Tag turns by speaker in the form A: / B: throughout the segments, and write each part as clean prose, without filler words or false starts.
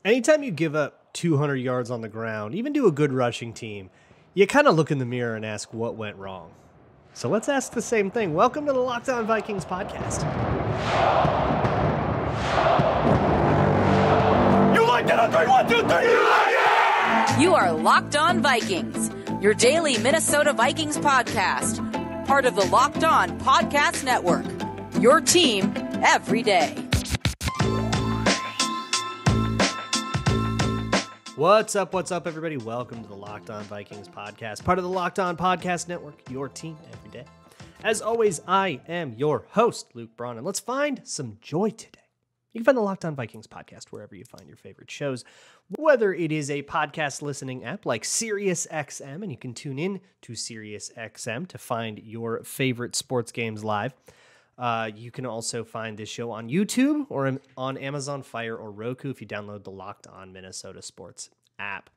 A: Anytime you give up 200 yards on the ground, even to a good rushing team, you kind of look in the mirror and ask what went wrong. So let's ask the same thing. Welcome to the Locked On Vikings podcast.
B: You like that on 3, 1, 2, 3, you like it!
C: You are Locked On Vikings, your daily Minnesota Vikings podcast, part of the Locked On Podcast Network, your team every day.
A: What's up, everybody? Welcome to the Locked On Vikings podcast, part of the Locked On Podcast Network, your team every day. As always, I am your host, Luke Braun, and let's find some joy today. You can find the Locked On Vikings podcast wherever you find your favorite shows, whether it is a podcast listening app like SiriusXM, and you can tune in to SiriusXM to find your favorite sports games live. You can also find this show on YouTube or on Amazon Fire or Roku if you download the Locked On Minnesota Sports app.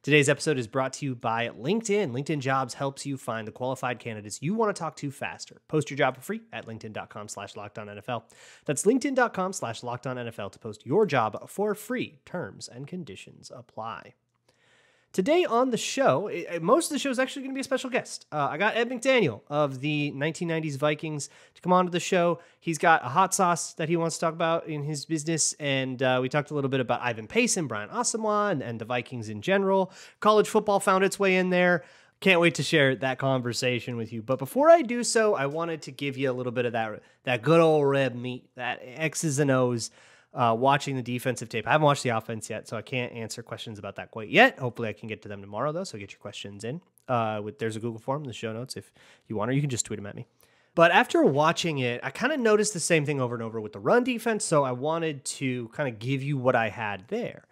A: Today's episode is brought to you by LinkedIn. LinkedIn Jobs helps you find the qualified candidates you want to talk to faster. Post your job for free at linkedin.com/LockedOnNFL. That's linkedin.com/LockedOnNFL to post your job for free. Terms and conditions apply. Today on the show, most of the show is actually going to be a special guest. I got Ed McDaniel of the 1990s Vikings to come on to the show. He's got a hot sauce that he wants to talk about in his business, and we talked a little bit about Ivan Pace and Brian Asamoah and the Vikings in general. College football found its way in there. Can't wait to share that conversation with you. But before I do so, I wanted to give you a little bit of that good old red meat, that X's and O's. Watching the defensive tape. I haven't watched the offense yet, so I can't answer questions about that quite yet. Hopefully I can get to them tomorrow, though, so get your questions in. There's a Google form in the show notes if you want, or you can just tweet them at me. But after watching it, I kind of noticed the same thing over and over with the run defense, so I wanted to kind of give you what I had there.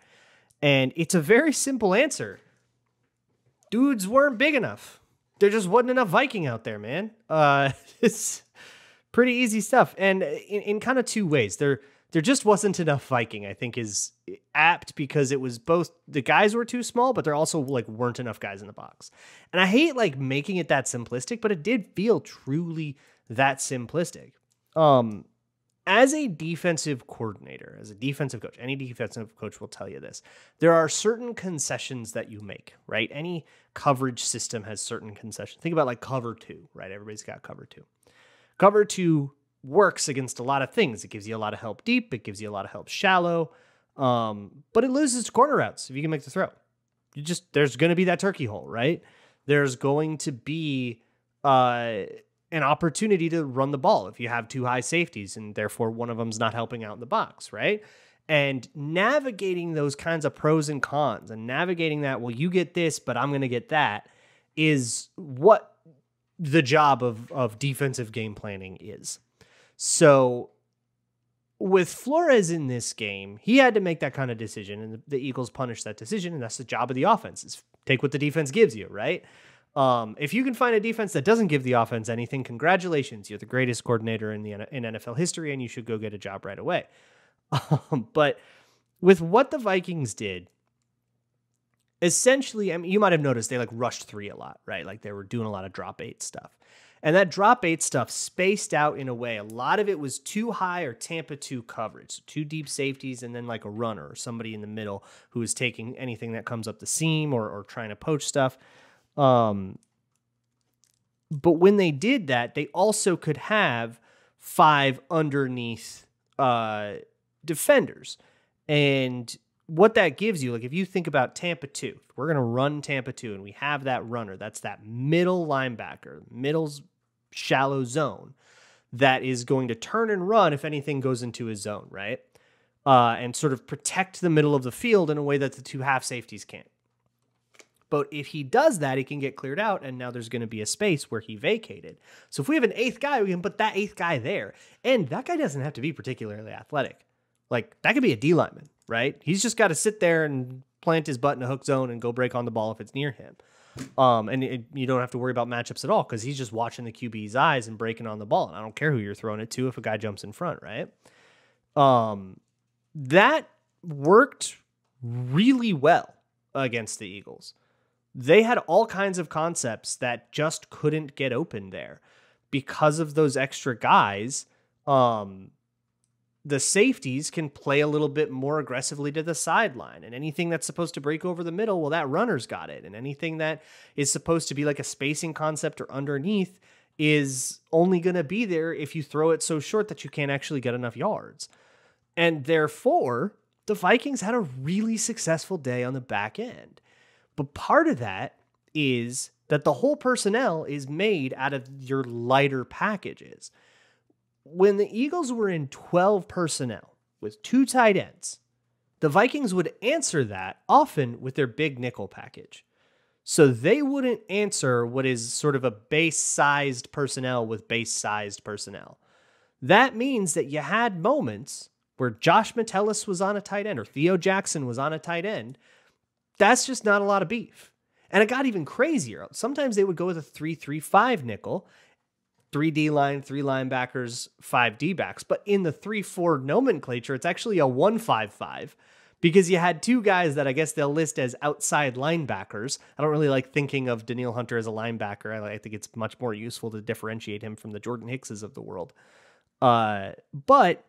A: And it's a very simple answer. Dudes weren't big enough. There just wasn't enough Viking out there, man. It's pretty easy stuff. And in kind of two ways. There just wasn't enough Viking, I think, is apt because it was both the guys were too small, but there also weren't enough guys in the box. And I hate making it that simplistic, but it did feel truly that simplistic. As a defensive coordinator, as a defensive coach, any defensive coach will tell you this. There are certain concessions that you make, right? Any coverage system has certain concessions. Think about cover 2, right? Everybody's got cover 2. Cover 2 works against a lot of things. It gives you a lot of help deep. It gives you a lot of help shallow. But it loses to corner routes if you can make the throw. There's going to be that turkey hole, right? There's going to be an opportunity to run the ball if you have two high safeties and therefore one of them's not helping out in the box, right? And navigating those kinds of pros and cons and navigating that, well, you get this, but I'm going to get that, is what the job of defensive game planning is. So with Flores in this game, he had to make that kind of decision, and the Eagles punished that decision, and that's the job of the offense, is take what the defense gives you, right? If you can find a defense that doesn't give the offense anything, congratulations. You're the greatest coordinator in NFL history, and you should go get a job right away. But with what the Vikings did, essentially, I mean, you might have noticed they rushed 3 a lot, right? They were doing a lot of drop 8 stuff. And that drop 8 stuff spaced out in a way. A lot of it was too high or Tampa 2 coverage. So 2 deep safeties and then a runner or somebody in the middle who is taking anything that comes up the seam or trying to poach stuff. But when they did that, they also could have 5 underneath defenders. And what that gives you, if you think about Tampa 2, we're going to run Tampa 2 and we have that runner. That's that middle linebacker, middle's shallow zone that is going to turn and run if anything goes into his zone, right? And sort of protect the middle of the field in a way that the 2 half safeties can't. But if he does that, he can get cleared out, and now there's going to be a space where he vacated. So if we have an 8th guy, we can put that 8th guy there. And that guy doesn't have to be particularly athletic. That could be a D lineman, right? He's just got to sit there and plant his butt in a hook zone and go break on the ball if it's near him. You don't have to worry about matchups at all because he's just watching the QB's eyes and breaking on the ball. And I don't care who you're throwing it to if a guy jumps in front, right? That worked really well against the Eagles. They had all kinds of concepts that just couldn't get open there because of those extra guys. the safeties can play a little bit more aggressively to the sideline, and anything that's supposed to break over the middle, well, that runner's got it. And anything that is supposed to be like a spacing concept or underneath is only going to be there if you throw it so short that you can't actually get enough yards. And therefore, the Vikings had a really successful day on the back end. But part of that is that the whole personnel is made out of your lighter packages. When the Eagles were in 12 personnel with 2 tight ends, the Vikings would answer that often with their big nickel package. So they wouldn't answer what is sort of a base-sized personnel with base-sized personnel. That means that you had moments where Josh Metellus was on a tight end or Theo Jackson was on a tight end. That's just not a lot of beef. And it got even crazier. Sometimes they would go with a 3-3-5 nickel, 3 D-line, 3 linebackers, 5 D-backs. But in the 3-4 nomenclature, it's actually a 1-5-5 because you had 2 guys that I guess they'll list as outside linebackers. I don't really like thinking of Danielle Hunter as a linebacker. I think it's much more useful to differentiate him from the Jordan Hickses of the world. But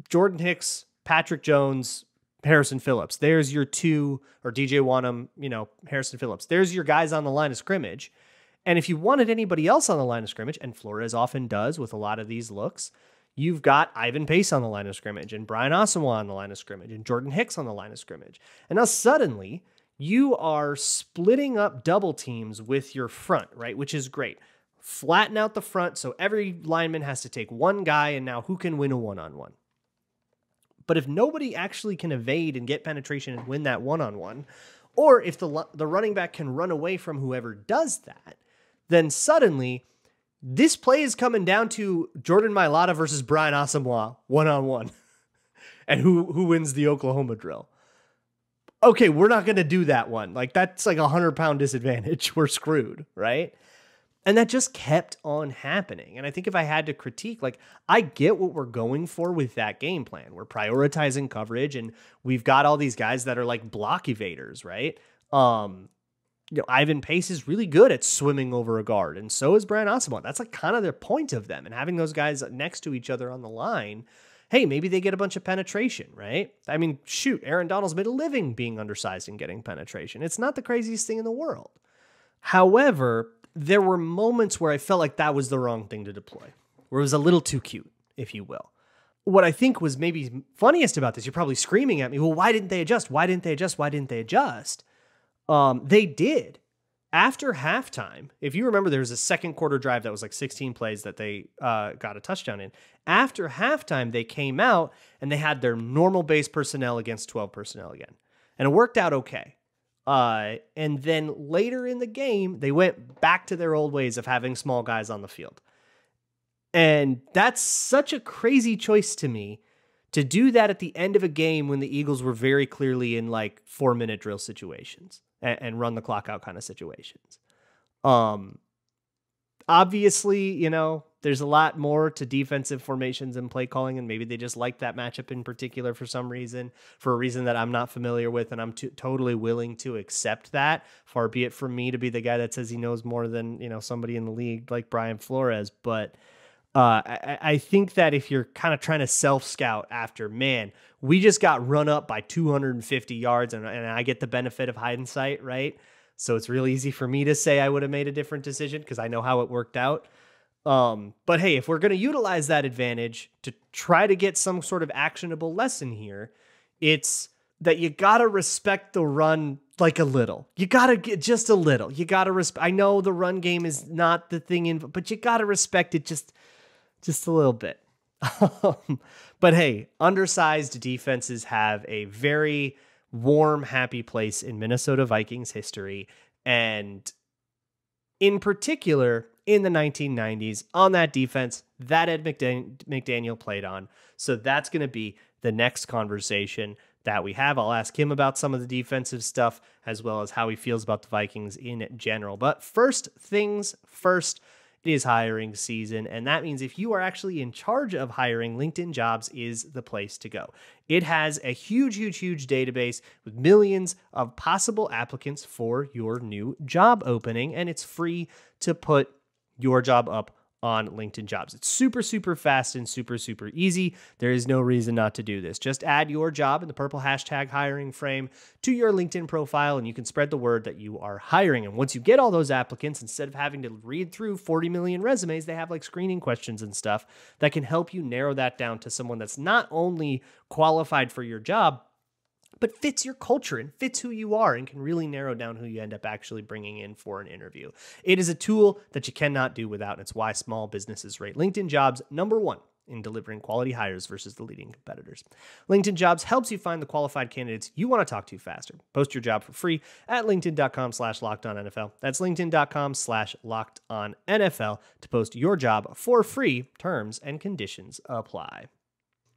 A: Jordan Hicks, Patrick Jones, Harrison Phillips. There's your 2, or DJ Wanham, Harrison Phillips. There's your guys on the line of scrimmage. And if you wanted anybody else on the line of scrimmage, and Flores often does with a lot of these looks, you've got Ivan Pace on the line of scrimmage, and Brian Asamoah on the line of scrimmage, and Jordan Hicks on the line of scrimmage. And now suddenly, you are splitting up double teams with your front, right? Which is great. Flatten out the front, so every lineman has to take one guy, and now who can win a one-on-one? But if nobody actually can evade and get penetration and win that one-on-one, or if the running back can run away from whoever does that, then suddenly this play is coming down to Jordan Mailata versus Brian Asamoah one-on-one. And who wins the Oklahoma drill? Okay, we're not going to do that one. Like, that's like a 100-pound disadvantage. We're screwed, right? And that just kept on happening. And I think if I had to critique, like, I get what we're going for with that game plan. We're prioritizing coverage, and we've got all these guys that are like block evaders, right? Ivan Pace is really good at swimming over a guard, and so is Brian Asamoah. That's like kind of the point of them. And having those guys next to each other on the line, hey, maybe they get a bunch of penetration, right? I mean, shoot, Aaron Donald's made a living being undersized and getting penetration. It's not the craziest thing in the world. However, there were moments where I felt like that was the wrong thing to deploy, where it was a little too cute, if you will. What I think was maybe funniest about this, you're probably screaming at me, well, why didn't they adjust? Why didn't they adjust? Why didn't they adjust? They did. After halftime, if you remember, there was a second quarter drive that was like 16 plays that they got a touchdown in. After halftime, they came out and they had their normal base personnel against 12 personnel again. And it worked out okay. And then later in the game, they went back to their old ways of having small guys on the field. And that's such a crazy choice to me to do that at the end of a game when the Eagles were very clearly in like 4-minute drill situations and run the clock out kind of situations. Obviously, there's a lot more to defensive formations and play calling, and maybe they just like that matchup in particular for some reason, for a reason that I'm not familiar with, and I'm totally willing to accept that, far be it from me to be the guy that says he knows more than, somebody in the league like Brian Flores. But I think that if you're kind of trying to self-scout after, man, we just got run up by 250 yards, and I get the benefit of hindsight, right? So it's real easy for me to say I would have made a different decision because I know how it worked out. But hey, if we're going to utilize that advantage to try to get some sort of actionable lesson here, it's that you got to respect the run like a little. You got to get just a little. You got to respect. I know the run game is not the thing, but you got to respect it just a little bit. But hey, undersized defenses have a very warm, happy place in Minnesota Vikings history. And in particular, in the 1990s, on that defense that Ed McDaniel played on. So that's going to be the next conversation that we have. I'll ask him about some of the defensive stuff as well as how he feels about the Vikings in general. But first things first, it is hiring season, and that means if you are actually in charge of hiring, LinkedIn Jobs is the place to go. It has a huge database with millions of possible applicants for your new job opening, and it's free to put your job up on LinkedIn Jobs. It's super, super fast and super, super easy. There is no reason not to do this. Just add your job in the purple hashtag hiring frame to your LinkedIn profile, and you can spread the word that you are hiring. And once you get all those applicants, instead of having to read through 40 million resumes, they have like screening questions and stuff that can help you narrow that down to someone that's not only qualified for your job, but fits your culture and fits who you are and can really narrow down who you end up actually bringing in for an interview. It is a tool that you cannot do without, and it's why small businesses rate LinkedIn Jobs #1 in delivering quality hires versus the leading competitors. LinkedIn Jobs helps you find the qualified candidates you want to talk to faster. Post your job for free at linkedin.com/lockedonnfl. That's linkedin.com/lockedonnfl to post your job for free. Terms and conditions apply.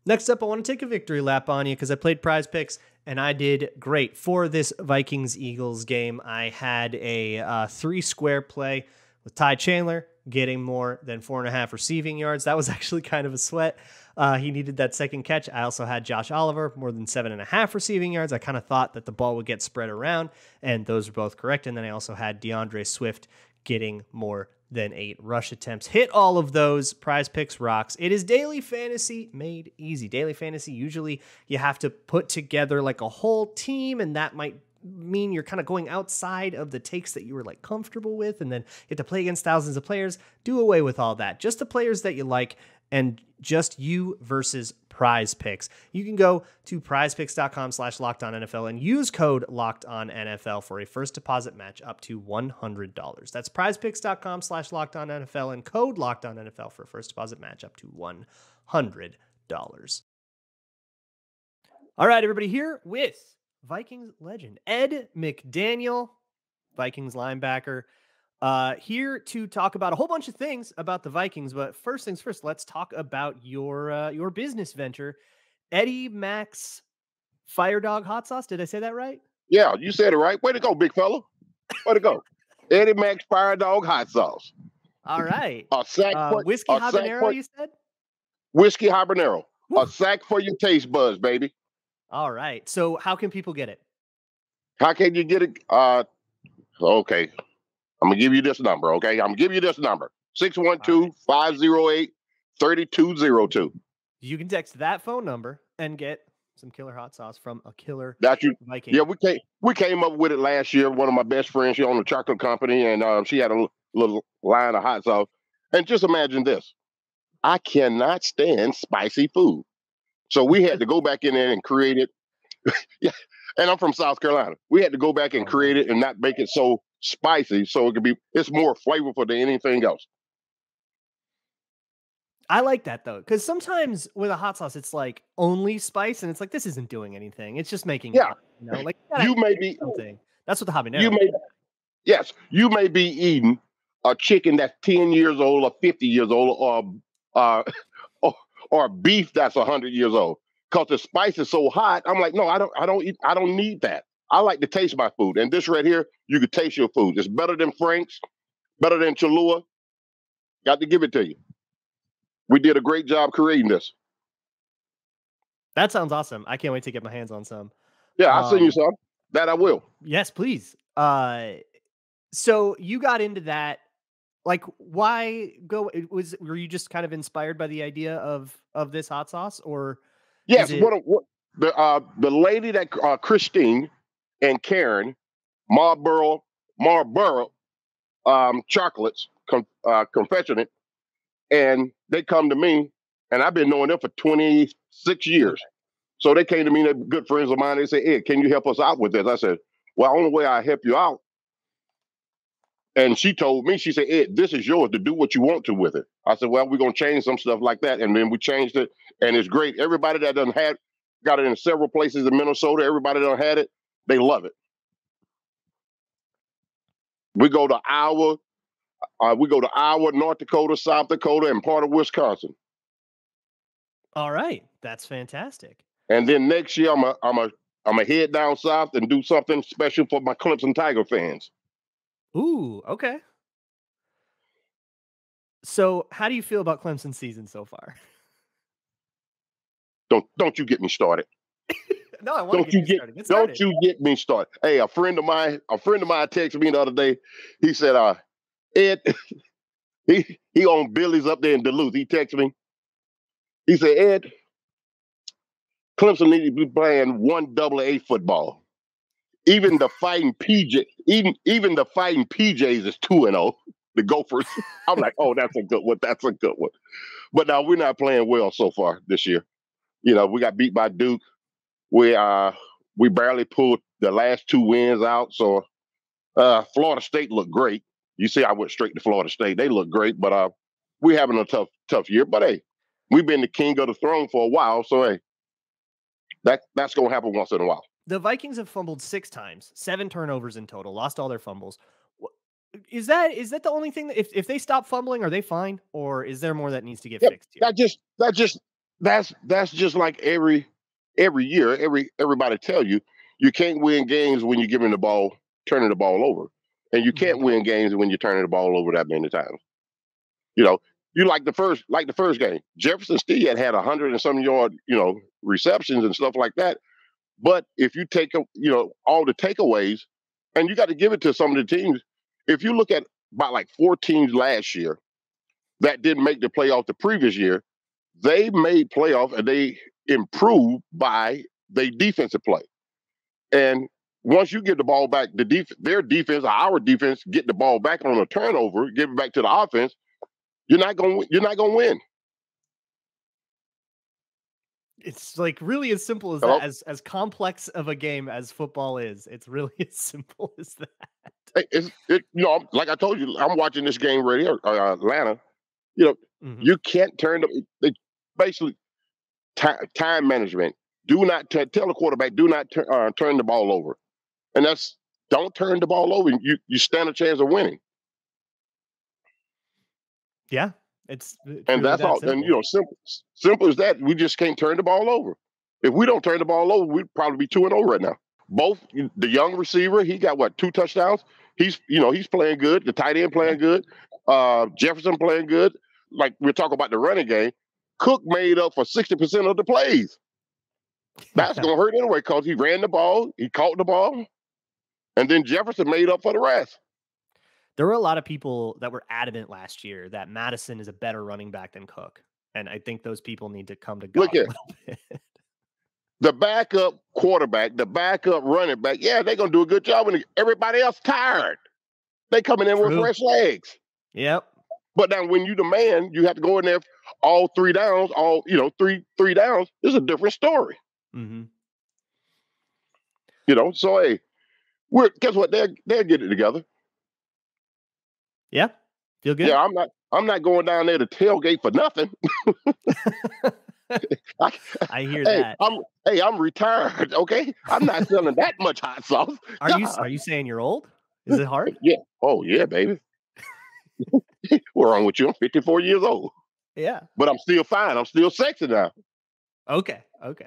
A: Next up, I want to take a victory lap on you because I played PrizePicks and I did great for this Vikings-Eagles game. I had a 3-square play with Ty Chandler getting more than 4.5 receiving yards. That was actually kind of a sweat. He needed that second catch. I also had Josh Oliver more than 7.5 receiving yards. I kind of thought that the ball would get spread around, and those are both correct. And then I also had DeAndre Swift getting more than 8 rush attempts. Hit all of those. PrizePicks rocks. It is daily fantasy made easy. Daily fantasy, usually you have to put together like a whole team, and that might mean you're kind of going outside of the takes that you were like comfortable with, and then you have to play against thousands of players. Do away with all that. Just the players that you like, and just you versus PrizePicks. You can go to prizepicks.com/lockedonnfl and use code LOCKEDONNFL for a first deposit match up to $100. That's prizepicks.com/lockedonnfl and code LOCKEDONNFL for a first deposit match up to $100. All right, everybody, here with Vikings legend Ed McDaniel, Vikings linebacker, here to talk about a whole bunch of things about the Vikings. But first things first, let's talk about your business venture, Eddie Mac's Fire Dog Hot Sauce. Did I say that right?
D: Yeah, you said it right. Way to go, big fella. Way to go. Eddie Mac's Fire Dog Hot Sauce.
A: All right.
D: Whiskey
A: habanero, you said?
D: Whiskey habanero.
A: Woo.
D: A sack for your taste buds, baby.
A: All right. So how can people get it?
D: How can you get it? Okay. I'm going to give you this number, okay? I'm going to give you this number. 612-508-3202.
A: You can text that phone number and get some killer hot sauce from a killer Viking.
D: Yeah, we came up with it last year. One of my best friends, she owned a chocolate company, and she had a little line of hot sauce. And just imagine this. I cannot stand spicy food. So we had to go back in there and create it. Yeah, and I'm from South Carolina. We had to go back and create it and not make it so spicy, so it's more flavorful than anything else.
A: I like that though, because sometimes with a hot sauce, it's like only spice, and it's like this isn't doing anything. It's just making it, like
D: you may be
A: something. That's what the habanero.
D: You may be eating a chicken that's 10 years old or 50 years old, or beef that's 100 years old. Because the spice is so hot, I'm like, no, I don't need that. I like to taste my food. And this right here, you can taste your food. It's better than Frank's, better than Cholula. Got to give it to you. We did a great job creating this.
A: That sounds awesome. I can't wait to get my hands on some.
D: Yeah, I'll send you some. That I will.
A: Yes, please. So you got into that. Like, why go? Were you just kind of inspired by the idea of this hot sauce, or?
D: Yes. The lady that Christine and Karen Marlboro chocolates confectionate, and they come to me, and I've been knowing them for 26 years. So they came to me, they're good friends of mine. They said, Ed, can you help us out with this? I said, well, the only way I help you out. And she told me, she said, Ed, this is yours to do what you want to with it. I said, well, we're going to change some stuff like that. And then we changed it, and it's great. Everybody that got it in several places in Minnesota, everybody that had it, they love it. We go to Iowa, North Dakota, South Dakota, and part of Wisconsin.
A: All right. That's fantastic.
D: And then next year, I'm a head down south and do something special for my Clemson Tiger fans.
A: Ooh, okay. So how do you feel about Clemson's season so far?
D: Don't you get me started.
A: No, I want to get you started.
D: Don't you get me started. Hey, a friend of mine texted me the other day. He said, Ed, He on Billy's up there in Duluth. He texted me. He said, Ed, Clemson needs to be playing 1AA football. Even the fighting PJ, even the fighting PJs is 2-0. The Gophers. I'm like, oh, that's a good one. That's a good one. But now we're not playing well so far this year. You know, we got beat by Duke. We barely pulled the last 2 wins out. So Florida State looked great. You see, I went straight to Florida State. They look great, but we're having a tough year. But hey, we've been the king of the throne for a while. So hey, that's gonna happen once in a while.
A: The Vikings have fumbled 6 times, 7 turnovers in total, lost all their fumbles. Is that the only thing that if they stop fumbling, are they fine, or is there more that needs to get fixed here?
D: That's just like every year. Everybody tell you can't win games when you're giving the ball, turning the ball over, and you can't win games when you're turning the ball over that many times. You know, you like the first game, Jefferson still had 100 and some yard, receptions and stuff like that. But if you take, all the takeaways, and you got to give it to some of the teams. If you look at about like 4 teams last year that didn't make the playoff the previous year, they made playoff and they improved by their defensive play. And once you get the ball back, their defense or our defense get the ball back on a turnover, give it back to the offense, you're not going to win.
A: It's like really as simple as that, as complex of a game as football is. It's really as simple as that.
D: Like I told you, I'm watching this game right here, Atlanta. You can't turn basically time management. Do not tell the quarterback, do not turn the ball over. And don't turn the ball over. You stand a chance of winning.
A: Yeah.
D: And that's all. Simple. And simple as that. We just can't turn the ball over. If we don't turn the ball over, we'd probably be 2-0 right now. Both the young receiver, he got 2 touchdowns. He's playing good. The tight end playing good. Jefferson playing good. Like we're talking about the running game. Cook made up for 60% of the plays. That's gonna hurt anyway because he ran the ball, he caught the ball, and then Jefferson made up for the rest.
A: There were a lot of people that were adamant last year that Madison is a better running back than Cook. And I think those people need to come to God a little bit.
D: The backup quarterback, the backup running back, yeah, they're going to do a good job when everybody else tired. They coming in with fresh legs.
A: Yep.
D: But now when you the man, you have to go in there all 3 downs, three downs. It's a different story.
A: Mm-hmm.
D: So hey, guess what? They'll get it together.
A: Yeah, feel good.
D: Yeah, I'm not going down there to tailgate for nothing.
A: I hear that.
D: I'm retired. Okay, I'm not selling that much hot sauce.
A: Are you saying you're old? Is it hard?
D: Yeah. Oh yeah, baby. What's wrong with you? I'm 54 years old.
A: Yeah,
D: but I'm still fine. I'm still sexy now.
A: Okay.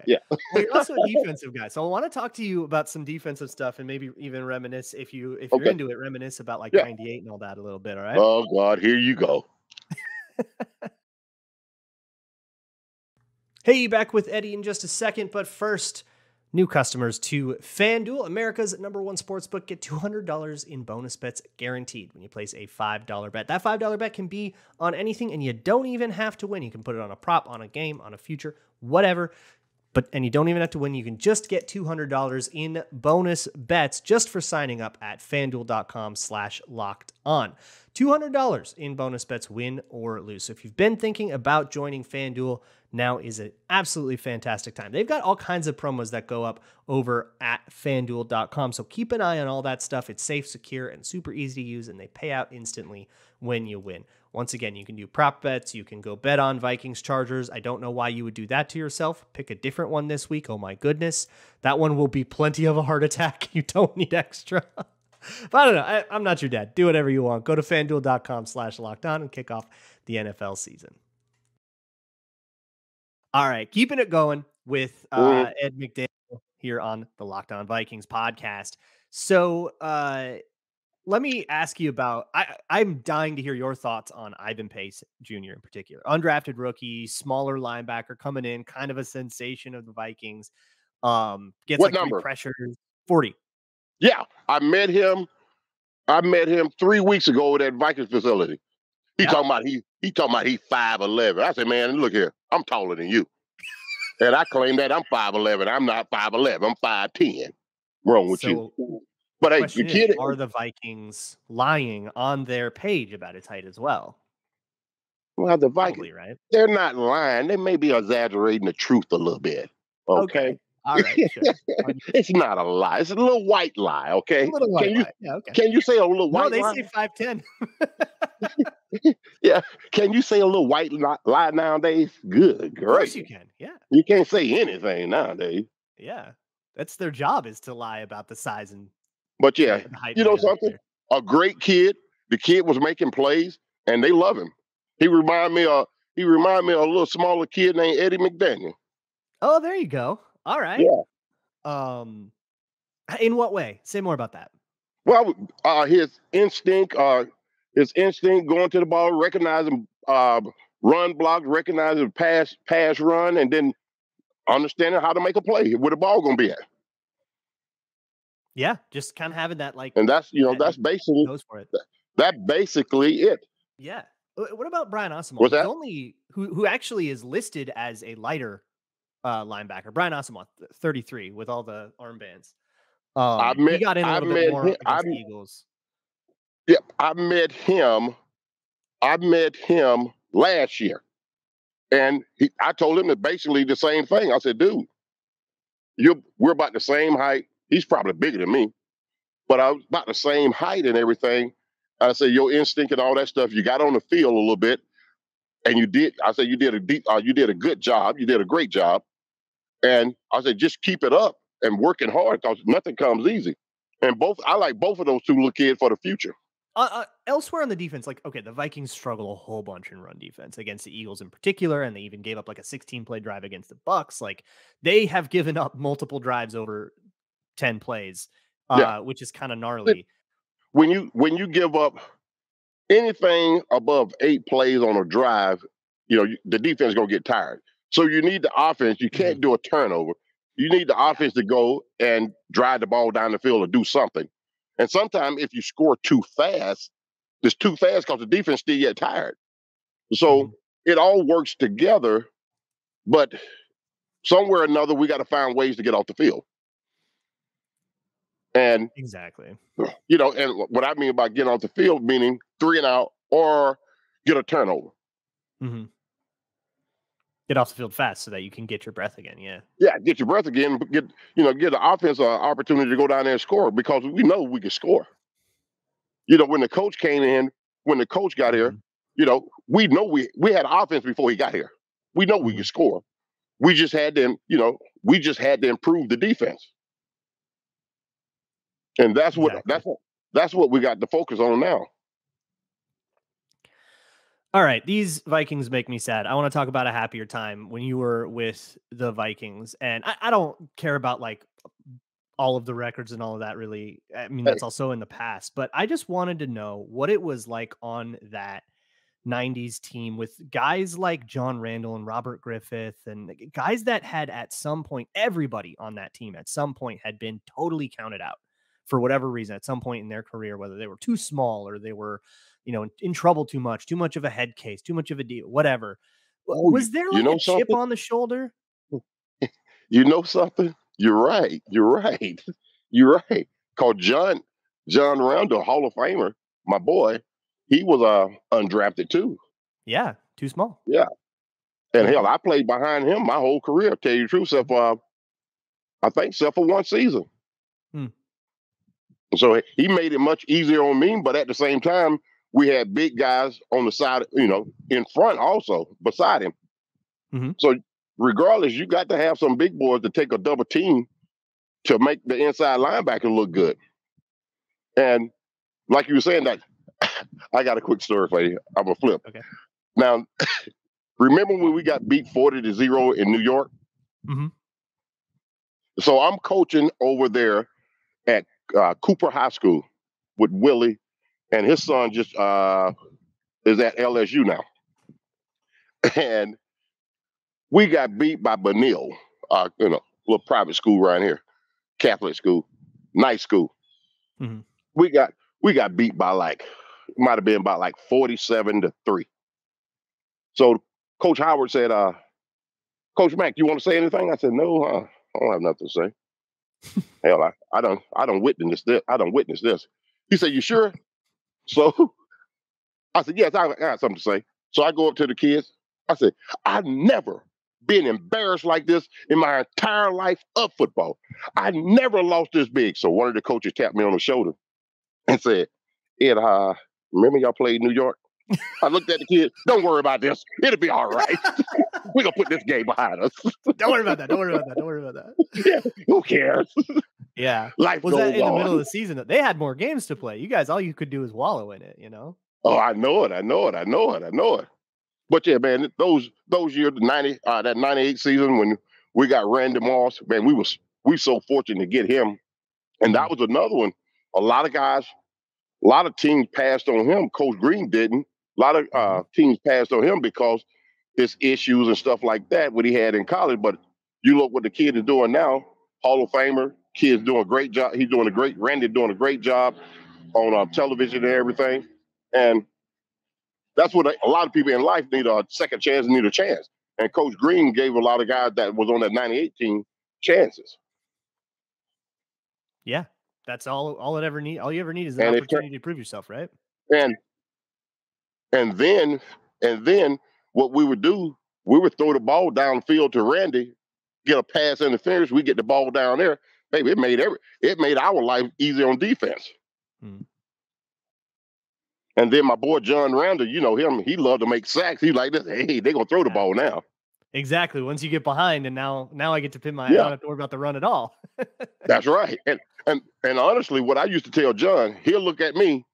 D: Yeah.
A: Well, you're also a defensive guy, so I want to talk to you about some defensive stuff and maybe even reminisce if you're into it. Reminisce about 98 and all that a little bit. All right.
D: Oh God, here you go.
A: Hey, back with Eddie in just a second, but first, new customers to FanDuel, America's #1 sportsbook, get $200 in bonus bets guaranteed when you place a $5 bet. That $5 bet can be on anything, and you don't even have to win. You can put it on a prop, on a game, on a future, whatever. And you don't even have to win. You can just get $200 in bonus bets just for signing up at FanDuel.com/lockedon. $200 in bonus bets, win or lose. So if you've been thinking about joining FanDuel, now is an absolutely fantastic time. They've got all kinds of promos that go up over at FanDuel.com. So keep an eye on all that stuff. It's safe, secure, and super easy to use, and they pay out instantly when you win. Once again, you can do prop bets. You can go bet on Vikings Chargers. I don't know why you would do that to yourself. Pick a different one this week. Oh my goodness. That one will be plenty of a heart attack. You don't need extra. But I don't know. I'm not your dad. Do whatever you want. Go to FanDuel.com/lockedon and kick off the NFL season. All right. Keeping it going with Ed McDaniel here on the Locked On Vikings podcast. So, let me ask you about, I'm dying to hear your thoughts on Ivan Pace Jr. in particular. Undrafted rookie, smaller linebacker coming in, kind of a sensation of the Vikings. Gets
D: what
A: like
D: number?
A: 3 pressures. 40.
D: Yeah, I met him 3 weeks ago at that Vikings facility. He talking about he 5'11". I said, man, look here, I'm taller than you. And I claim that I'm 5'11". I'm not 5'11". I'm 5'10". Wrong with you. But hey, the kid
A: are the Vikings lying on their page about his height as well?
D: Well, the Vikings,
A: probably, right?
D: They're not lying. They may be exaggerating the truth a little bit. Okay.
A: All right, sure.
D: It's not a lie. It's a little white lie, okay?
A: A little white lie. Yeah, okay.
D: Can you say a little white lie?
A: No, they say 5'10".
D: Yeah. Can you say a little white lie nowadays? Good, great.
A: Of course you can, yeah.
D: You can't say anything nowadays.
A: Yeah. That's their job, is to lie about the size and
D: But yeah,
A: height.
D: you know something? A great kid. The kid was making plays, and they love him. He remind me of a little smaller kid named Eddie McDaniel.
A: Oh, there you go. All right.
D: Yeah.
A: In what way? Say more about that.
D: Well, his instinct going to the ball, recognizing run blocks, recognizing pass run, and then understanding how to make a play where the ball gonna be at.
A: Yeah, just kind of having that
D: and that's basically
A: goes for it.
D: That's basically it.
A: Yeah. What about Brian Asamoah?
D: What's that?
A: Who actually is listed as a lighter linebacker. Brian Asamoah, 33, with all the armbands. He got in a little bit more against the Eagles.
D: Yeah, I met him last year, and I told him that basically the same thing. I said, dude, we're about the same height. He's probably bigger than me, but I was about the same height and everything. I said, your instinct and all that stuff, you got on the field a little bit, and you did. I said, you did a good job. You did a great job. And I said, just keep it up and working hard, because nothing comes easy. And I like both of those two little kids for the future.
A: Elsewhere on the defense, the Vikings struggle a whole bunch in run defense against the Eagles in particular, and they even gave up a 16-play drive against the Bucks. They have given up multiple drives over 10 plays, which is kind of gnarly.
D: When you give up anything above 8 plays on a drive, the defense is going to get tired. So you need the offense. You can't do a turnover. You need the offense to go and drive the ball down the field or do something. And sometimes if you score too fast, it's too fast because the defense still get tired. So it all works together, but somewhere or another, we got to find ways to get off the field. And
A: exactly,
D: and what I mean by getting off the field, meaning 3 and out or get a turnover.
A: Mm-hmm. Get off the field fast so that you can get your breath again. Yeah.
D: Yeah. Get your breath again. Get the offense an opportunity to go down there and score, because we know we can score. When the coach came in, when the coach got here, we know we had offense before he got here. We know we could score. We just had to, improve the defense. And that's what we got to focus on now.
A: All right, these Vikings make me sad. I want to talk about a happier time when you were with the Vikings. And I don't care about all of the records and all of that, really. I mean, that's also in the past. But I just wanted to know what it was like on that 90s team with guys like John Randall and Robert Griffith, and guys that had at some point, everybody on that team at some point had been totally counted out for whatever reason at some point in their career, whether they were too small or they were in trouble too much of a head case, too much of a deal, whatever. Was there a chip on the shoulder?
D: You know something? You're right. Called John Randall, Hall of Famer, my boy, he was undrafted too.
A: Yeah, too small.
D: Yeah. And hell, I played behind him my whole career, to tell you the truth, except for one season. So he made it much easier on me, but at the same time, we had big guys on the side, in front also, beside him.
A: Mm-hmm.
D: So regardless, you got to have some big boys to take a double team to make the inside linebacker look good. And like you were saying, that I got a quick story for you. I'm a flip.
A: Okay.
D: Now, remember when we got beat 40-0 in New York?
A: Mm-hmm.
D: So I'm coaching over there at Cooper High School with Willie, and his son just is at LSU now. And we got beat by Benil, little private school around here, Catholic school, nice school.
A: Mm-hmm.
D: We got beat by it might have been about like 47-3. So Coach Howard said, Coach Mack, you want to say anything? I said, no, I don't have nothing to say. Hell, I don't witness this. I don't witness this. He said, you sure? So I said, yes, I got something to say. So I go up to the kids. I said, I've never been embarrassed like this in my entire life of football. I never lost this big. So one of the coaches tapped me on the shoulder and said, Ed, remember y'all played New York? I looked at the kid. Don't worry about this. It'll be all right. We're going to put this game behind us.
A: Don't worry about that. Don't worry about that. Don't worry about that.
D: Yeah, who cares?
A: Yeah.
D: Life
A: was that
D: goes
A: in the
D: on.
A: middle of the season? They had more games to play. You guys, all you could do is wallow in it, you know?
D: Oh, I know it. But yeah, man, those years, that 98 season when we got Randy Moss, man, we so fortunate to get him. And that was another one. A lot of teams passed on him. Coach Green didn't. A lot of teams passed on him because his issues and stuff like that, what he had in college. But you look what the kid is doing now, Hall of Famer, kid's doing a great job. Randy doing a great job on television and everything. And that's what a lot of people in life need, a second chance, need a chance. And Coach Green gave a lot of guys that was on that 98 team chances.
A: Yeah, that's all it ever need. All you ever need is an opportunity to prove yourself, right?
D: And then what we would do, we would throw the ball downfield to Randy, get a pass interference, we get the ball down there. Baby, it made our life easy on defense. And then my boy John Randall, you know him, he loved to make sacks. He like this, hey, they're gonna throw the ball now.
A: Exactly. Once you get behind, and now I get to pin my I don't have to worry about the run at all.
D: That's right. And honestly, what I used to tell John, he'll look at me,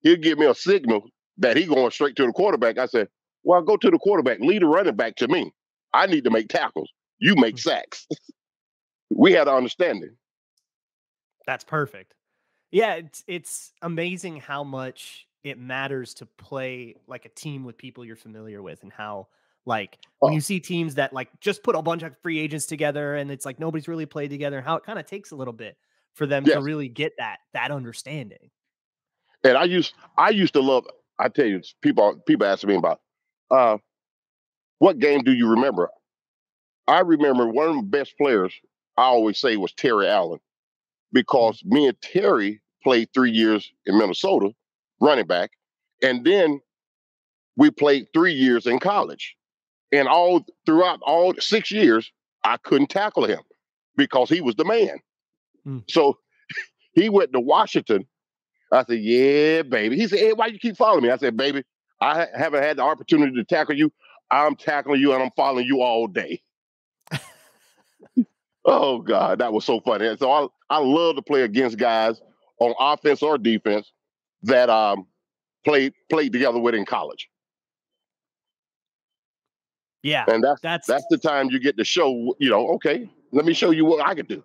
D: he'll give me a signal that he going straight to the quarterback. I said, well, go to the quarterback, lead the running back to me. I need to make tackles. You make sacks. We had an understanding.
A: That's perfect. Yeah, it's amazing how much it matters to play like a team with people you're familiar with, and how like when you see teams that like just put a bunch of free agents together and it's like nobody's really played together, how it kind of takes a little bit for them to really get that understanding.
D: And I used to love, I tell you, people ask me about what game do you remember? I remember one of the best players I always say was Terry Allen, because me and Terry played 3 years in Minnesota, running back, and then we played 3 years in college. And throughout all 6 years, I couldn't tackle him because he was the man. So he went to Washington. I said, yeah, baby. He said, hey, why you keep following me? I said, baby, I haven't had the opportunity to tackle you. I'm tackling you and I'm following you all day. Oh, God, that was so funny. And so I love to play against guys on offense or defense that played together with in college.
A: Yeah.
D: And that's the time you get to show, okay, let me show you what I can do.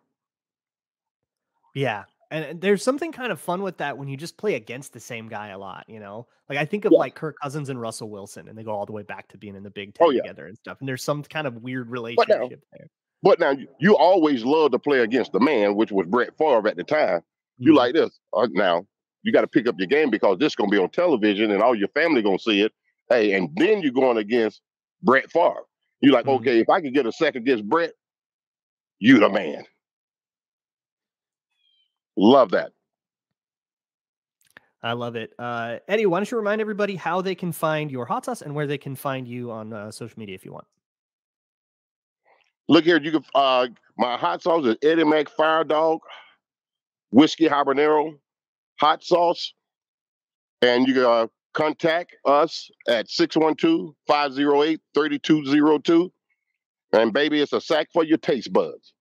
A: Yeah. And there's something kind of fun with that when you just play against the same guy a lot, Like I think of like Kirk Cousins and Russell Wilson, and they go all the way back to being in the Big Ten together and stuff. And there's some kind of weird relationship there.
D: But now you always love to play against the man, which was Brett Favre at the time. You like this. Now you got to pick up your game because this is going to be on television and all your family going to see it. Hey, and then you're going against Brett Favre. You're like, okay, if I can get a second against Brett, you the man. Love that.
A: I love it. Eddie, why don't you remind everybody how they can find your hot sauce and where they can find you on social media if you want.
D: Look here, you can my hot sauce is Eddie Mac Fire Dog, Whiskey Habanero, hot sauce, and you can contact us at 612-508-3202. And baby, it's a sack for your taste buds.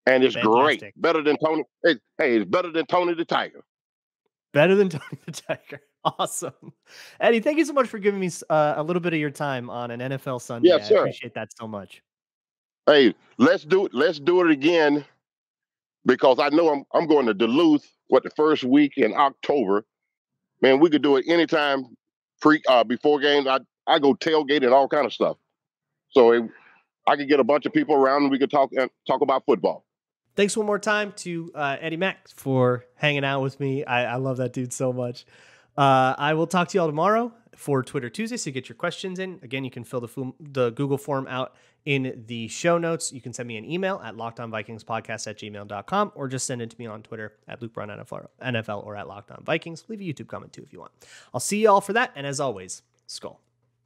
D: And it's
A: Fantastic.
D: Great. Better than Tony. It's better than Tony the Tiger.
A: Better than Tony the Tiger. Awesome. Eddie, thank you so much for giving me a little bit of your time on an NFL Sunday.
D: Yes, sir.
A: I appreciate that so much.
D: Hey, let's do it. Let's do it again, because I know I'm going to Duluth, the first week in October. Man, we could do it anytime before games. I go tailgate and all kind of stuff. So I could get a bunch of people around and we could talk about football.
A: Thanks one more time to Eddie Mack for hanging out with me. I love that dude so much. I will talk to you all tomorrow for Twitter Tuesday, so you get your questions in. Again, you can fill the Google form out in the show notes. You can send me an email at lockedonvikingspodcast@gmail.com or just send it to me on Twitter at LukeBrownNFL or at LockedOnVikings. Leave a YouTube comment too if you want. I'll see you all for that, and as always, Skull.